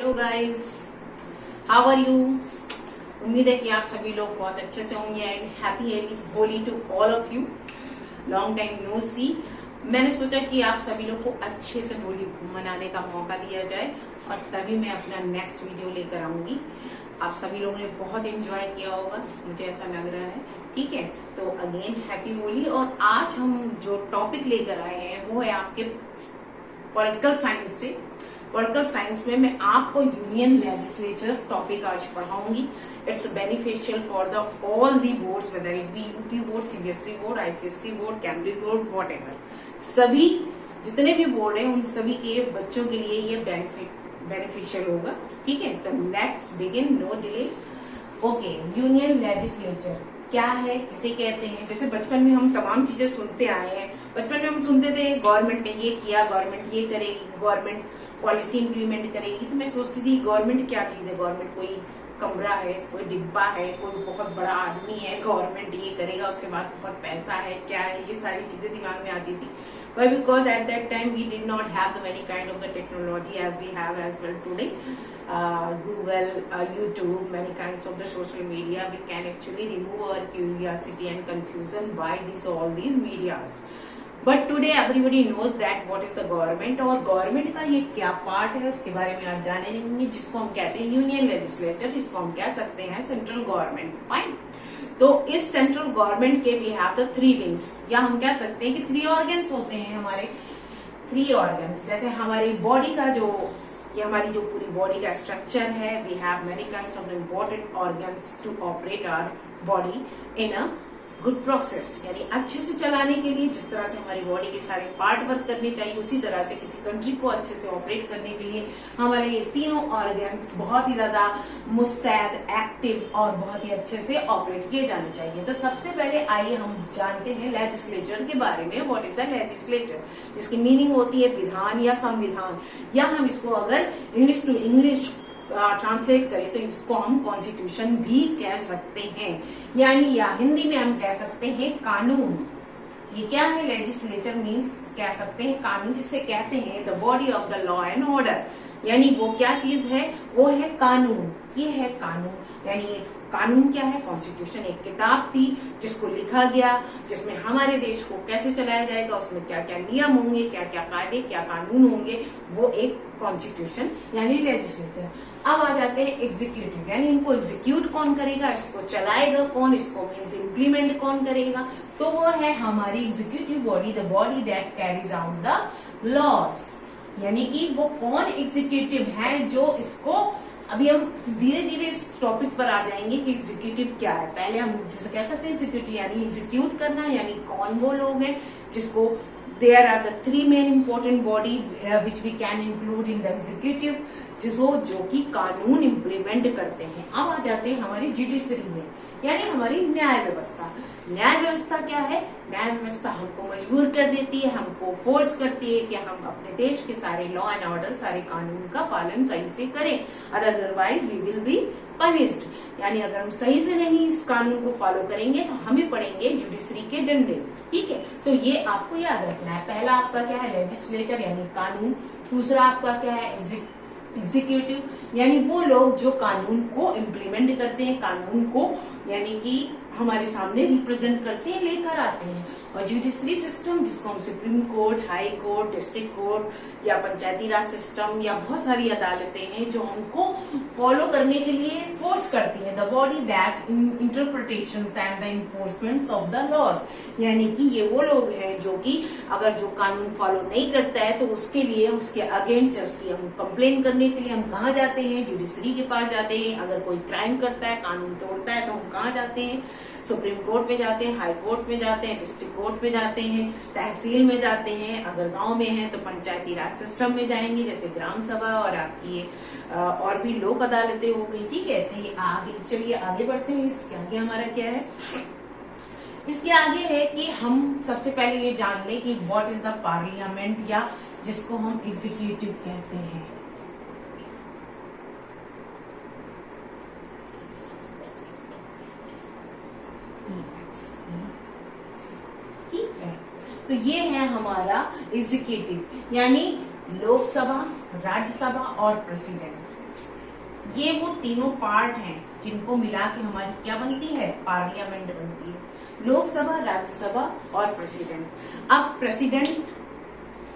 Hello guys, how are you. उम्मीद है कि आप सभी लोग बहुत अच्छे से होंगे and happy Holi to all of you. Long time no see. मैंने सोचा कि आप सभी लोग को अच्छे से होली मनाने का मौका दिया जाए और तभी मैं अपना नेक्स्ट वीडियो लेकर आऊंगी। आप सभी लोगों ने बहुत एंजॉय किया होगा, मुझे ऐसा लग रहा है। ठीक है, तो अगेन हैप्पी होली। और आज हम जो टॉपिक लेकर आए हैं वो है आपके पॉलिटिकल साइंस से। पॉलिटिकल साइंस में मैं आपको यूनियन लेजिस्लेचर टॉपिक आज पढ़ाऊंगी। It's beneficial for the all the boards, whether it be UP board, CBSE board, ICSE board, Cambridge board, whatever. सभी जितने भी बोर्ड हैं उन सभी के बच्चों के लिए ये बेनिफिशियल होगा। ठीक है, तो let's begin, no delay. Okay, union legislature क्या है, किसे कहते हैं। जैसे बचपन में हम तमाम चीजें सुनते आए हैं। बचपन में हम सुनते थे गवर्नमेंट ने ये किया, गवर्नमेंट ये करेगी, गवर्नमेंट पॉलिसी इंप्लीमेंट करेगी। तो मैं सोचती थी गवर्नमेंट क्या चीज है, गवर्नमेंट कोई कमरा है, कोई डिब्बा है, कोई बहुत बड़ा आदमी है, गवर्नमेंट ये करेगा, उसके बाद बहुत पैसा है, क्या है, ये सारी चीजें दिमाग में आती थी। Why? Because at that time we did not have the many kind of the technology as we have as well today. Google, YouTube, many kinds of the social media. We can actually remove our curiosity and confusion by all these medias. But today everybody knows that what is the government और government का ये क्या part है उसके बारे में आज जानेंगे, जिसको हम कहते हैं यूनियन लेजिस्लेचर, जिसको हम कह सकते हैं सेंट्रल गवर्नमेंट। फाइन। तो इस सेंट्रल गवर्नमेंट के वी हैव द 3 विंग्स, या हम कह सकते हैं कि 3 ऑर्गन्स होते हैं हमारे। 3 ऑर्गन्स, जैसे हमारी बॉडी का ये हमारी जो पूरी बॉडी का स्ट्रक्चर है, we have many kinds of important organs to operate our body in a good process. यानी अच्छे से चलाने के लिए जिस तरह से हमारी बॉडी के सारे पार्ट वर्क करने चाहिए, उसी तरह से किसी कंट्री को अच्छे से ऑपरेट करने के लिए हमारे ये तीनों ऑर्गन्स बहुत ही ज्यादा मुस्तैद, एक्टिव और बहुत ही अच्छे से ऑपरेट किए जाने चाहिए। तो सबसे पहले आइए हम जानते हैं लेजिस्लेचर के बारे में। व्हाट इज द लेजिस्लेचर, जिसकी मीनिंग होती है विधान या संविधान, या हम इसको अगर इंग्लिश टू इंग्लिश ट्रांसलेट करें तो इसको हम कॉन्स्टिट्यूशन भी कह सकते हैं, यानी या हिंदी में हम कह सकते हैं कानून। ये क्या है, लेजिस्लेचर मीन्स कह सकते हैं कानून, जिसे कहते हैं the body of the law and order. यानी वो क्या चीज है, वो है कानून। ये है कानून, यानी कानून क्या है, कॉन्स्टिट्यूशन एक किताब थी जिसको लिखा गया, जिसमें हमारे देश को कैसे चलाया जाएगा, उसमें क्या क्या नियम होंगे, क्या क्या कायदे, क्या कानून होंगे, वो एक कॉन्स्टिट्यूशन यानी लेजिस्लेचर। अब आ जाते हैं एग्जीक्यूटिव, यानी इनको एग्जीक्यूट कौन करेगा, इसको चलाएगा कौन, इसको मीन्स इम्प्लीमेंट कौन करेगा। तो वो है हमारी executive body, the body that carries out the laws. यानी कि वो कौन एग्जीक्यूटिव है जो इसको, अभी हम धीरे धीरे इस टॉपिक पर आ जाएंगे कि एग्जीक्यूटिव क्या है। पहले हम जिसे कह सकते हैं एग्जीक्यूटिव यानी एग्जीक्यूट करना, यानी कौन वो लोग हैं जिसको there are the 3 main important body which we can include in the executive, जो कि कानून इम्प्लीमेंट करते हैं। अब आ जाते हैं हमारी जुडिशरी में, यानी हमारी न्याय व्यवस्था। न्याय व्यवस्था क्या है, न्याय व्यवस्था हमको मजबूर कर देती है, हमको फोर्स करती है कि हम अपने देश के सारे लॉ एंड ऑर्डर, सारे कानून का पालन सही से करें, otherwise we will be punished. यानी अगर हम सही से नहीं इस कानून को फॉलो करेंगे तो हमें पड़ेंगे जुडिशरी के डंडे। ठीक है, तो ये आपको याद रखना है। पहला आपका क्या है, लेजिस्लेचर यानी कानून। दूसरा आपका क्या है, एग्जीक्यूटिव यानी वो लोग जो कानून को इम्प्लीमेंट करते हैं, कानून को यानी कि हमारे सामने रिप्रेजेंट करते हैं, लेकर आते हैं। और जुडिशरी सिस्टम, जिसको हम supreme court, high court, district court या पंचायती राज सिस्टम या बहुत सारी अदालतें हैं जो हमको फॉलो करने के लिए फोर्स करती है, the body that interpretations and the enforcement of the laws. यानी कि ये वो लोग हैं जो कि अगर जो कानून फॉलो नहीं करता है तो उसके लिए, उसके अगेंस्ट उसकी हम कंप्लेन करने के लिए हम कहाँ जाते हैं, जुडिशरी के पास जाते हैं। अगर कोई क्राइम करता है, कानून तोड़ता है, तो हम कहाँ जाते हैं, सुप्रीम कोर्ट में जाते हैं, हाई कोर्ट में जाते हैं, डिस्ट्रिक्ट कोर्ट में जाते हैं, तहसील में जाते हैं। अगर गांव में है तो पंचायती राज सिस्टम में जाएंगे, जैसे ग्राम सभा और आपकी और भी लोक अदालतें हो गई। ठीक है, तो ये आगे चलिए आगे बढ़ते हैं। इसके आगे हमारा क्या है, इसके आगे है कि हम सबसे पहले ये जान लें कि व्हाट इज द पार्लियामेंट, या जिसको हम एग्जीक्यूटिव कहते हैं। ठीक है, तो ये है हमारा एग्जीक्यूटिव, यानी लोकसभा, राज्यसभा और प्रेसिडेंट। ये वो तीनों पार्ट हैं जिनको मिला के हमारी क्या बनती है, पार्लियामेंट बनती है। लोकसभा, राज्यसभा और प्रेसिडेंट। अब प्रेसिडेंट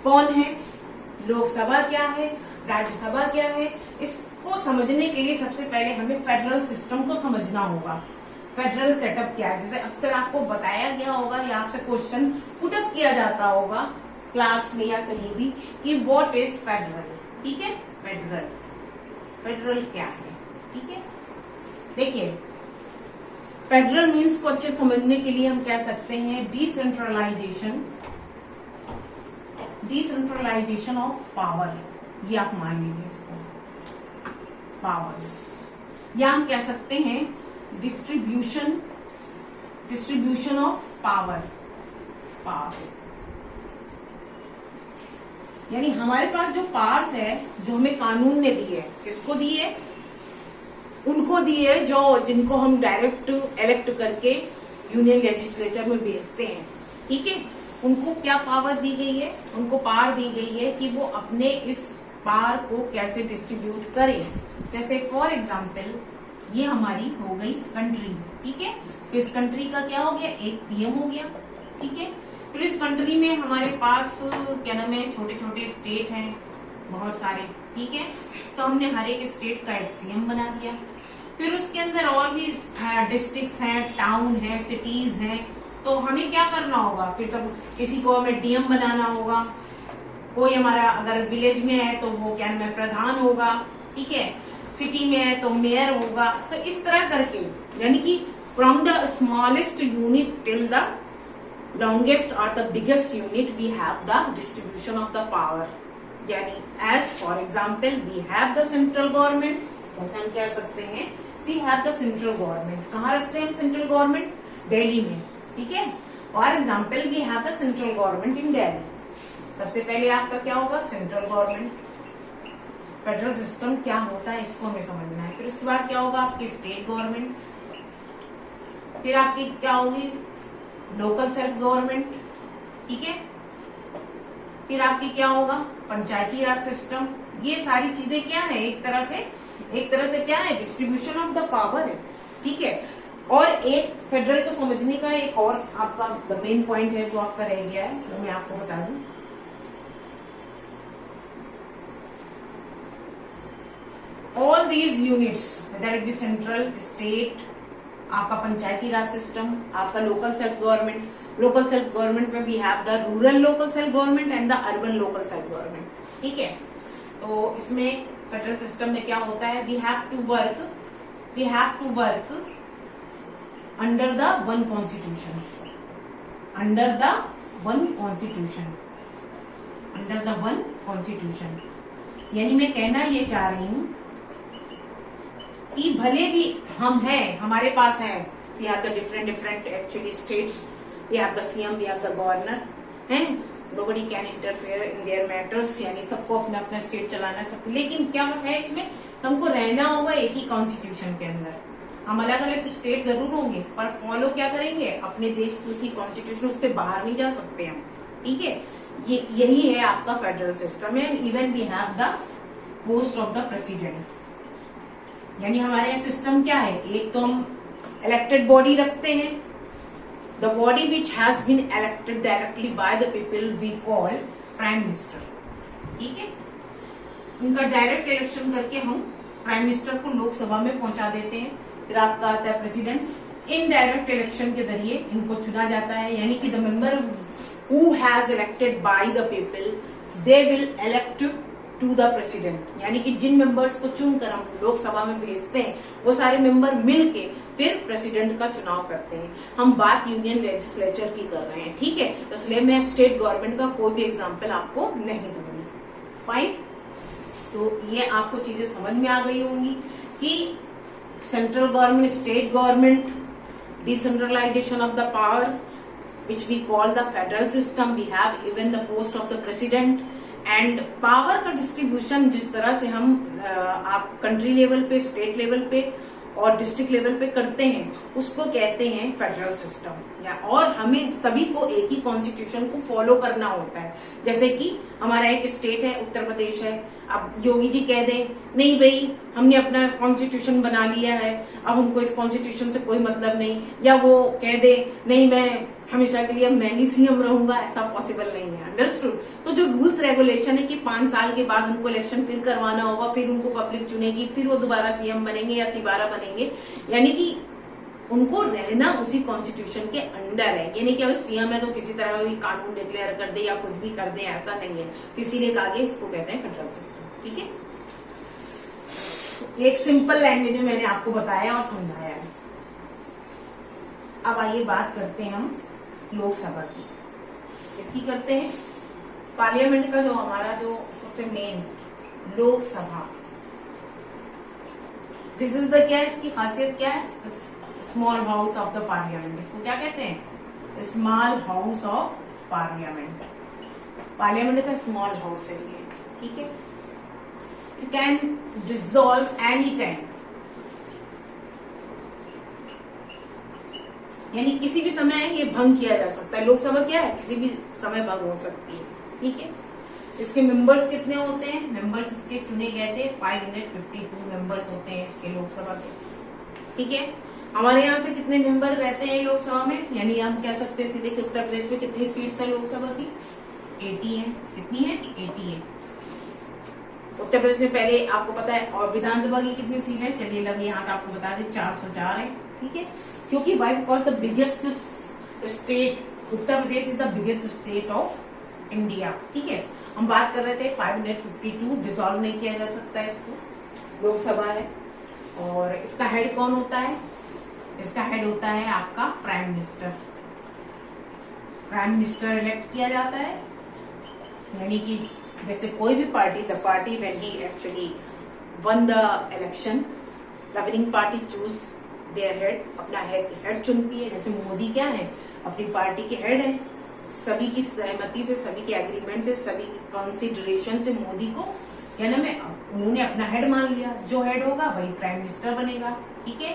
कौन है, लोकसभा क्या है, राज्यसभा क्या है, इसको समझने के लिए सबसे पहले हमें फेडरल सिस्टम को समझना होगा। फेडरल सेटअप क्या है, जैसे अक्सर आपको बताया गया होगा या आपसे क्वेश्चन पुटअप किया जाता होगा क्लास में या कहीं भी कि व्हाट इज फेडरल। ठीक है, फेडरल, फेडरल क्या है, ठीक है। देखिए, फेडरल मीन्स को अच्छे समझने के लिए हम कह सकते हैं डिसेंट्रलाइजेशन, डिसेंट्रलाइजेशन ऑफ पावर, ये आप मान लीजिए इसको, पावर्स, या हम कह सकते हैं distribution, distribution of power, power यानी हमारे पास जो पावर्स है, जो हमें कानून ने दी है, किसको दी है, उनको दी है जो जिनको हम डायरेक्ट इलेक्ट करके यूनियन लेजिस्लेचर में भेजते हैं। ठीक है, उनको क्या पावर दी गई है, उनको पावर दी गई है कि वो अपने इस पावर को कैसे डिस्ट्रीब्यूट करें। जैसे फॉर एग्जाम्पल ये हमारी हो गई कंट्री, ठीक है, तो इस कंट्री का क्या हो गया, एक पीएम हो गया। ठीक है, फिर इस कंट्री में हमारे पास क्या नाम है, छोटे छोटे स्टेट हैं बहुत सारे। ठीक है, तो हमने हर एक स्टेट का एक सीएम बना दिया। फिर उसके अंदर और भी डिस्ट्रिक्ट्स हैं, टाउन है, सिटीज हैं, तो हमें क्या करना होगा, फिर सब किसी को हमें डीएम बनाना होगा, कोई हमारा अगर विलेज में है तो वो क्या नाम है, प्रधान होगा। ठीक है, सिटी में है तो मेयर होगा। तो इस तरह करके यानी कि from the smallest unit till the longest or the biggest unit we have the distribution of the power। यानी as for example we have the central government, जैसे हम कह सकते हैं we have the central government। कहाँ रखते हैं हम central government, दिल्ली में। ठीक है, for example we have the central government in Delhi। सबसे पहले आपका क्या होगा, सेंट्रल गवर्नमेंट। फेडरल सिस्टम क्या होता है इसको हमें समझना है। फिर उसके बाद क्या होगा, आपकी स्टेट गवर्नमेंट, फिर आपकी क्या होगी, लोकल सेल्फ गवर्नमेंट। ठीक है, फिर आपकी क्या होगा, पंचायती राज सिस्टम। ये सारी चीजें क्या है, एक तरह से क्या है, डिस्ट्रीब्यूशन ऑफ द पावर है। ठीक है, और एक फेडरल को समझने का एक और आपका द मेन पॉइंट है जो आपका रह गया है, वो मैं आपको बता दूं। All these units whether it be central, state, आपका पंचायती राज सिस्टम, आपका local self government. Local self government में we have the rural local self government and the urban local self government. ठीक है, तो इसमें फेडरल सिस्टम में क्या होता है, we have to work under the one constitution, under the one constitution, under the one constitution. यानी मैं कहना ये चाह रही हूं कि भले भी हम हैं, हमारे पास है, we have the different actually states, we have the CM, we have the governor, हैं, nobody can interfere in their matters, यानी सबको अपना अपना स्टेट चलाना है सबको। लेकिन क्या है इसमें, हमको रहना होगा एक ही कॉन्स्टिट्यूशन के अंदर। हम अलग अलग स्टेट जरूर होंगे पर फॉलो क्या करेंगे, अपने देश को उसी कॉन्स्टिट्यूशन, उससे बाहर नहीं जा सकते हम। ठीक है, ये यही है आपका फेडरल सिस्टम है। Even we have the post of the president, यानी हमारे यहाँ सिस्टम क्या है, एक तो हम इलेक्टेड बॉडी रखते हैं, the body which has been elected directly by the people we call prime minister. ठीक है, इनका डायरेक्ट इलेक्शन करके हम प्राइम मिनिस्टर को लोकसभा में पहुंचा देते हैं। फिर आपका आता है प्रेसिडेंट, इनडायरेक्ट इलेक्शन के जरिए इनको चुना जाता है, यानी कि the member who has elected by the people they will elect to the president. यानी कि जिन मेंबर्स को चुनकर हम लोकसभा में भेजते हैं वो सारे मेंबर मिलके फिर प्रेसिडेंट का चुनाव करते हैं। हम बात यूनियन लेजिस्लेचर की कर रहे हैं। ठीक है, इसलिए मैं स्टेट गवर्नमेंट का कोई भी एग्जांपल आपको नहीं दूंगी। फाइन, तो ये आपको चीजें समझ में आ गई होंगी कि central government, state government, decentralisation of the power which we call the federal system, we have even the post of the president and power का डिस्ट्रीब्यूशन जिस तरह से हम आप कंट्री लेवल पे, स्टेट लेवल पे और डिस्ट्रिक्ट लेवल पे करते हैं, उसको कहते हैं फेडरल सिस्टम। या और हमें सभी को एक ही कॉन्स्टिट्यूशन को फॉलो करना होता है। जैसे कि हमारा एक स्टेट है, उत्तर प्रदेश है, अब योगी जी कह दें नहीं भाई हमने अपना कॉन्स्टिट्यूशन बना लिया है, अब हमको इस कॉन्स्टिट्यूशन से कोई मतलब नहीं, या वो कह दे नहीं मैं हमेशा के लिए मैं ही सीएम रहूंगा, ऐसा पॉसिबल नहीं है। अंडरस्टूड? तो जो रूल्स रेगुलेशन है कि 5 साल के बाद उनको इलेक्शन फिर करवाना होगा, फिर उनको पब्लिक चुनेगी, फिर वो दोबारा सीएम बनेंगे या तिबारा बनेंगे, यानी कि उनको रहना उसी कॉन्स्टिट्यूशन के अंडर है। ये नहीं कि अगर सीएम है तो किसी तरह का भी कानून डिक्लेयर कर दे या कुछ भी कर दे, ऐसा नहीं है। तो इसीलिए कहा गया इसको कहते हैं फेडरल सिस्टम। ठीक है, एक सिंपल लैंग्वेज में मैंने आपको बताया और समझाया है। अब आइए बात करते हैं हम लोकसभा की। किसकी करते हैं? पार्लियामेंट का जो हमारा जो सबसे main Lok Sabha, this is the क्या, इसकी खासियत क्या है? Small house of the parliament. इसको क्या कहते हैं? Small house of parliament. Parliament का स्मॉल हाउस है ये। ठीक है, it can dissolve any time, यानी किसी भी समय ये भंग किया जा सकता है। लोकसभा क्या है? किसी भी समय भंग हो सकती है। ठीक है, इसके मेंबर्स कितने होते हैं? मेंबर्स इसके चुने गए थे 552 मेंबर्स होते हैं इसके लोकसभा के। ठीक है, हमारे यहाँ से कितने मेंबर रहते हैं लोकसभा में? यानी हम कह सकते हैं सीधे कि उत्तर प्रदेश में कितनी सीट्स है लोकसभा की? 80 है। कितनी है? 80 है। उत्तर प्रदेश में पहले आपको पता है, और विधानसभा की कितनी सीट है? चलिए लगे यहाँ तो आपको बता दें 404 है। ठीक है, क्योंकि why because the biggest state, Uttar Pradesh is the biggest state of India. ठीक है, हम बात कर रहे थे 552 डिसॉल्व नहीं किया जा सकता, इसको लोकसभा है। और इसका हेड कौन होता है? इसका हेड होता है आपका prime minister. Prime minister elect किया जाता है, यानी कि जैसे कोई भी party, the party when he actually one the election, the winning party choose their head, अपना हेड चुनती है। जैसे मोदी क्या है? अपनी पार्टी के हेड है। सभी की सहमति से, सभी के एग्रीमेंट से, सभी की कंसिडरेशन से मोदी को क्या नाम है, उन्होंने अपना हेड मान लिया। जो हेड होगा वही प्राइम मिनिस्टर बनेगा। ठीक है,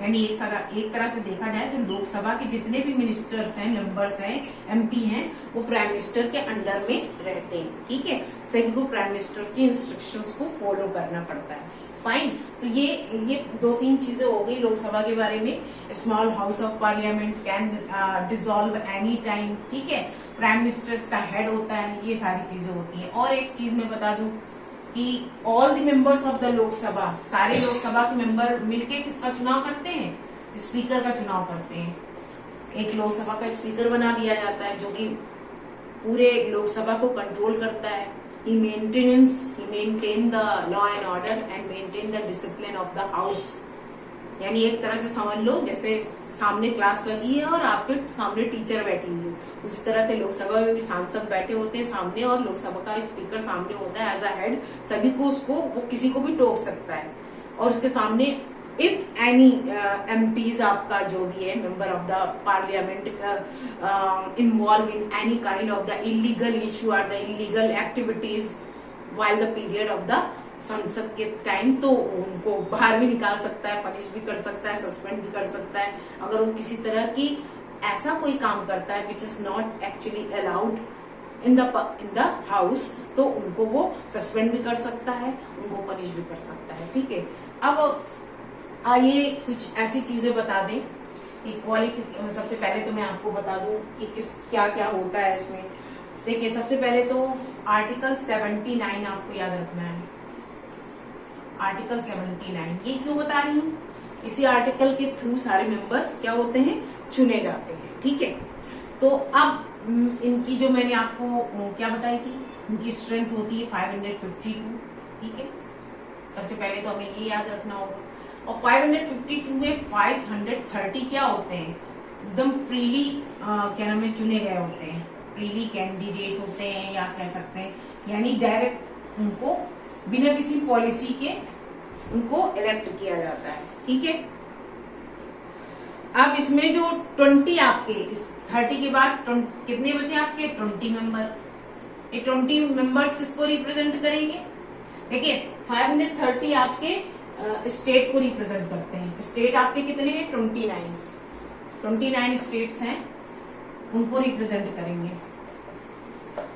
यानी एक तरह से देखा जाए तो लोकसभा के जितने भी मिनिस्टर्स हैं, मेंबर्स हैं, एमपी हैं, वो प्राइम मिनिस्टर के अंडर में रहते हैं। ठीक है, सभी को प्राइम मिनिस्टर की इंस्ट्रक्शंस को फॉलो करना पड़ता है। फाइन, तो ये 2-3 चीजें हो गई लोकसभा के बारे में। Small house of parliament, can dissolve any time. ठीक है, प्राइम मिनिस्टर का हेड होता है, ये सारी चीजें होती हैं। और एक चीज मैं बता दूं कि all the members of the Lok Sabha, सारे लोकसभा के मेंबर मिलके किसका चुनाव करते हैं? स्पीकर का चुनाव करते हैं। एक लोकसभा का स्पीकर बना दिया जाता है जो कि पूरे लोकसभा को कंट्रोल करता है। he maintain the law and order and maintain the discipline of the house। यानी एक तरह से समझ लो जैसे सामने क्लास लगी है और आपके सामने टीचर बैठी हुई है, उसी तरह से लोकसभा में भी सांसद बैठे होते हैं सामने, और लोकसभा का स्पीकर सामने होता है एज अ हेड। सभी को उसको, वो किसी को भी टोक सकता है। और उसके सामने इफ एनी एमपीज आपका जो भी है member of the parliament involve in any kind of the illegal issue और the illegal activities while the period of the संसद के टाइम, तो उनको बाहर भी निकाल सकता है, पनिश भी कर सकता है, सस्पेंड भी कर सकता है। अगर वो किसी तरह की ऐसा कोई काम करता है which is not actually allowed in the house, तो उनको वो सस्पेंड भी कर सकता है, उनको पनिश भी कर सकता है। ठीक है, अब आइए कुछ ऐसी चीजें बता दें। इक्वालिटी, सबसे पहले तो मैं आपको बता दूं कि क्या क्या होता है इसमें। देखिए, सबसे पहले तो आर्टिकल 79 आपको याद रखना है। आर्टिकल 79 ये क्यों बता रही हूँ? इसी आर्टिकल के थ्रू सारे मेंबर क्या होते हैं? चुने जाते हैं। ठीक है, तो अब इनकी जो मैंने आपको क्या बताई थी, इनकी स्ट्रेंथ होती है 552। ठीक है, सबसे पहले तो हमें ये याद रखना होगा। और 552 में 530 क्या होते हैं? एकदम फ्रीली क्या नाम है, चुने गए होते हैं, फ्रीली कैंडिडेट होते हैं, या कह सकते हैं यानी डायरेक्ट उनको बिना किसी पॉलिसी के उनको इलेक्ट किया जाता है। ठीक है, अब इसमें जो 20 आपके, इस 30 के बाद कितने बचे आपके? 20 मेंबर। ये 20 मेंबर्स किसको रिप्रेजेंट करेंगे? देखिए, 530 आपके स्टेट को रिप्रेजेंट करते हैं। स्टेट आपके कितने हैं? 29 स्टेट्स हैं, उनको रिप्रेजेंट करेंगे।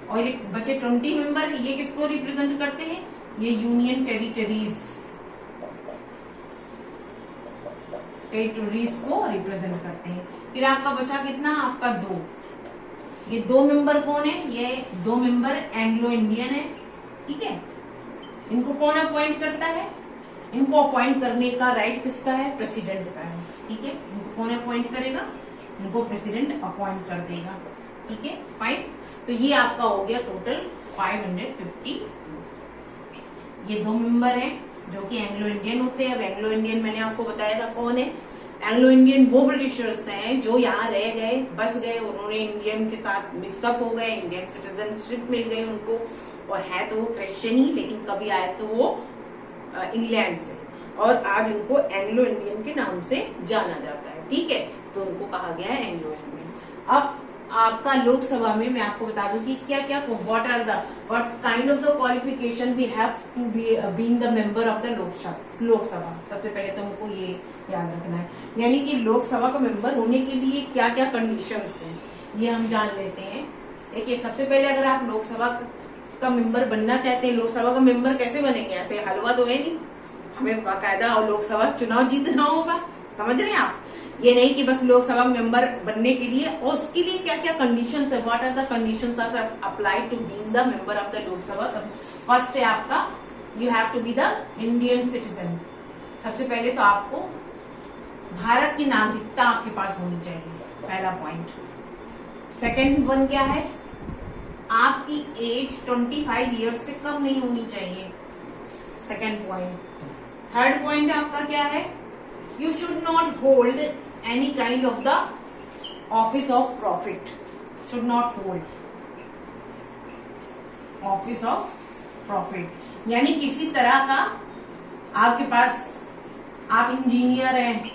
और ये बचे 20 मेंबर, ये किसको रिप्रेजेंट करते हैं? ये यूनियन टेरिटरीज को रिप्रेजेंट करते हैं। फिर आपका बचा कितना? आपका 2। ये 2 मेंबर कौन है? ये 2 मेंबर एंग्लो इंडियन है, ठीक है। इनको कौन अपॉइंट करता है? इनको अपॉइंट करने का राइट किसका है? प्रेसिडेंट का है, ठीक है। इनको कौन अपॉइंट करेगा? इनको प्रेसिडेंट अपॉइंट कर देगा, ठीक है। फाइन। तो ये आपका हो गया टोटल 550। ये 2 मेंबर हैं जो कि एंग्लो इंडियन होते हैं। अब एंग्लो इंडियन मैंने आपको बताया था कौन है। एंग्लो इंडियन वो ब्रिटिशर्स हैं जो यहाँ रह गए, बस गए, उन्होंने इंडियन के साथ मिक्सअप हो गए, इंडियन सिटीजनशिप मिल गई उनको, और है तो वो क्रिश्चियन ही, लेकिन कभी आए तो वो इंग्लैंड से, और आज उनको एंग्लो इंडियन के नाम से जाना जाता है, ठीक है। तो उनको कहा गया है एंग्लो इंडियन। अब आपका लोकसभा में मैं आपको बता दूं कि क्या क्या what kind of the qualification we have to be being the member of the Lok Sabha. सबसे पहले तो हमको ये याद रखना है, यानी कि लोकसभा का मेंबर होने के लिए क्या क्या कंडीशंस हैं, ये हम जान लेते हैं। देखिए, सबसे पहले अगर आप लोकसभा का मेंबर बनना चाहते हैं, लोकसभा का मेंबर कैसे बनेंगे? ऐसे हलवा तो है नहीं, हमें बाकायदा और लोकसभा चुनाव जीतना होगा, समझ रहे हैं आप। ये नहीं कि बस लोकसभा मेंबर बनने के लिए, और उसके लिए क्या क्या कंडीशंस है, what are the conditions are applied to being the member of the Lok Sabha. First है आपका, you have to be the Indian citizen. सबसे पहले तो आपको भारत की नागरिकता आपके पास होनी चाहिए, पहला पॉइंट। सेकेंड वन क्या है? आपकी एज 25 ईयर्स से कम नहीं होनी चाहिए, सेकेंड पॉइंट। थर्ड पॉइंट आपका क्या है? You should not hold any kind of the office of profit, should not hold office of profit, यानी किसी तरह का आपके पास, आप इंजीनियर हैं,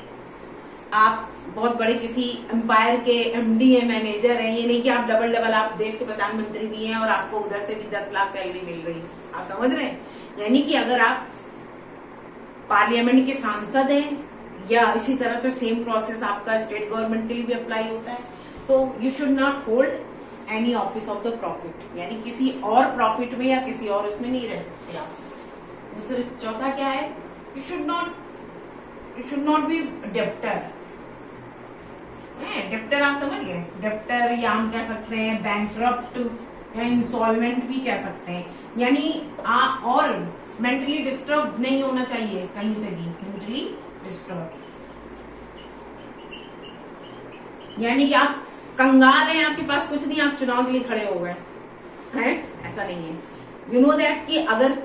आप बहुत बड़े किसी एम्पायर के एमडी है, मैनेजर है, ये नहीं कि आप डबल आप देश के प्रधानमंत्री भी हैं और आपको उधर से भी 10 लाख सैलरी मिल रही है, आप समझ रहे हैं। यानी कि अगर आप पार्लियामेंट के सांसद हैं, या इसी तरह से सेम प्रोसेस आपका स्टेट गवर्नमेंट के लिए भी अप्लाई होता है, तो you should not hold any office of the profit, यानी किसी और प्रॉफिट में या किसी और उसमें नहीं रह सकते आप। दूसरा, चौथा क्या है? You should not be debtor. Debtor आप समझ गए? डेप्टर या हम कह सकते हैं बैंकरप्ट या इंसॉल्वेंट भी कह सकते हैं, यानी और मेंटली डिस्टर्ब नहीं होना चाहिए कहीं से भी, मेंटली डिस्टर्ब, यानी कि आप कंगाल हैं, आपके पास कुछ नहीं, आप चुनाव के लिए खड़े हो गए हैं, ऐसा नहीं है। यू नो दैट कि अगर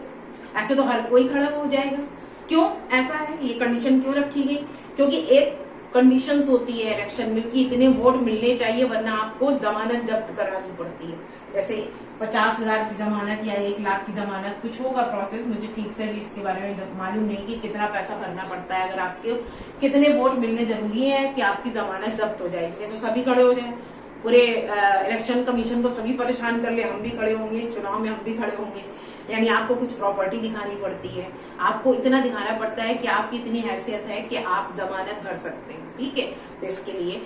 ऐसे तो हर कोई खड़ा हो जाएगा। क्यों ऐसा है? ये कंडीशन क्यों रखी गई? क्योंकि एक कंडीशंस होती है इलेक्शन में कि इतने वोट मिलने चाहिए, वरना आपको जमानत जब्त करानी पड़ती है। जैसे 50,000 की जमानत या 1 लाख की जमानत, कुछ होगा प्रोसेस, मुझे ठीक से भी इसके बारे में मालूम नहीं कि कितना पैसा भरना पड़ता है, अगर आपके कितने वोट मिलने जरूरी है कि आपकी जमानत जब्त हो जाएगी। तो सभी खड़े हो जाए, पूरे इलेक्शन कमीशन को सभी परेशान कर ले, हम भी खड़े होंगे, चुनाव में हम भी खड़े होंगे, यानी आपको कुछ प्रॉपर्टी दिखानी पड़ती है, आपको इतना दिखाना पड़ता है कि आपकी इतनी हैसियत है कि आप जमानत भर सकते हैं, ठीक है। तो इसके लिए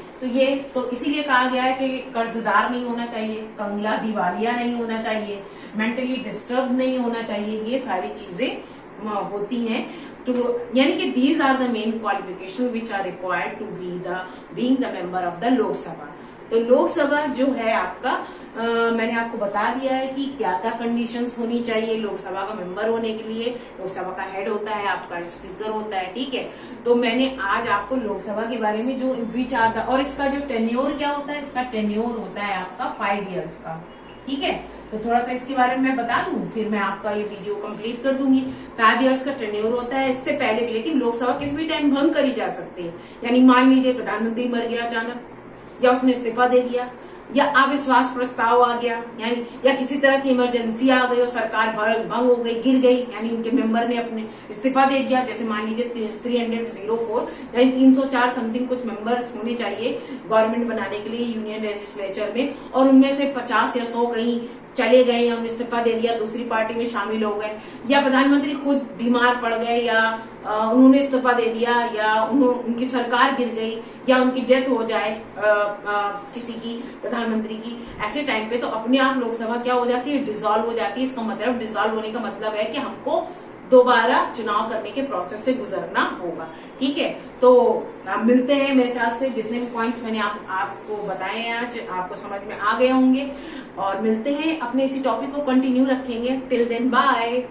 तो इसीलिए कहा गया है कि कर्जदार नहीं होना चाहिए, कंगला दिवालिया नहीं होना चाहिए, मेंटली डिस्टर्ब नहीं होना चाहिए, ये सारी चीजें होती हैं। तो यानी कि these are the main qualification which are required to being the member of the Lok Sabha. तो लोकसभा जो है आपका मैंने आपको बता दिया है कि क्या क्या कंडीशंस होनी चाहिए लोकसभा का मेंबर होने के लिए। लोकसभा का हेड होता है, आपका स्पीकर होता है, ठीक है। तो मैंने आज आपको लोकसभा के बारे में जो विचार था, और इसका जो टेन्योर क्या होता है, इसका टेन्योर होता है आपका 5 ईयर्स का, ठीक है। तो थोड़ा सा इसके बारे में मैं बता दूं, फिर मैं आपका ये वीडियो कंप्लीट कर दूंगी। 5 ईयर्स का टेन्योर होता है, इससे पहले भी, लेकिन लोकसभा किसी भी टाइम भंग करी जा सकती है। यानी मान लीजिए प्रधानमंत्री मर गया अचानक, या उसने इस्तीफा दे दिया, या अविश्वास प्रस्ताव आ गया, यानी या किसी तरह की इमरजेंसी आ गई और सरकार भंग हो गई, गिर गई, यानी उनके मेंबर ने अपने इस्तीफा दे दिया। जैसे मान लीजिए 304 यानी 304 समथिंग कुछ मेंबर्स होने चाहिए गवर्नमेंट बनाने के लिए यूनियन लेजिस्लेचर में, और उनमें से 50 या 100 कहीं चले गए या उन्होंने इस्तीफा दे दिया, दूसरी पार्टी में शामिल हो गए, या प्रधानमंत्री खुद बीमार पड़ गए, या उन्होंने इस्तीफा दे दिया, या उनकी सरकार गिर गई, या उनकी डेथ हो जाए किसी की, प्रधानमंत्री की, ऐसे टाइम पे तो अपने आप लोकसभा क्या हो जाती है, डिसॉल्व हो जाती है। इसका मतलब, डिसॉल्व होने का मतलब है कि हमको दोबारा चुनाव करने के प्रोसेस से गुजरना होगा। ठीक है, तो आप मिलते हैं, मेरे ख्याल से जितने भी पॉइंट्स मैंने आपको बताए हैं आज आपको समझ में आ गए होंगे, और मिलते हैं, अपने इसी टॉपिक को कंटिन्यू रखेंगे। Till then bye.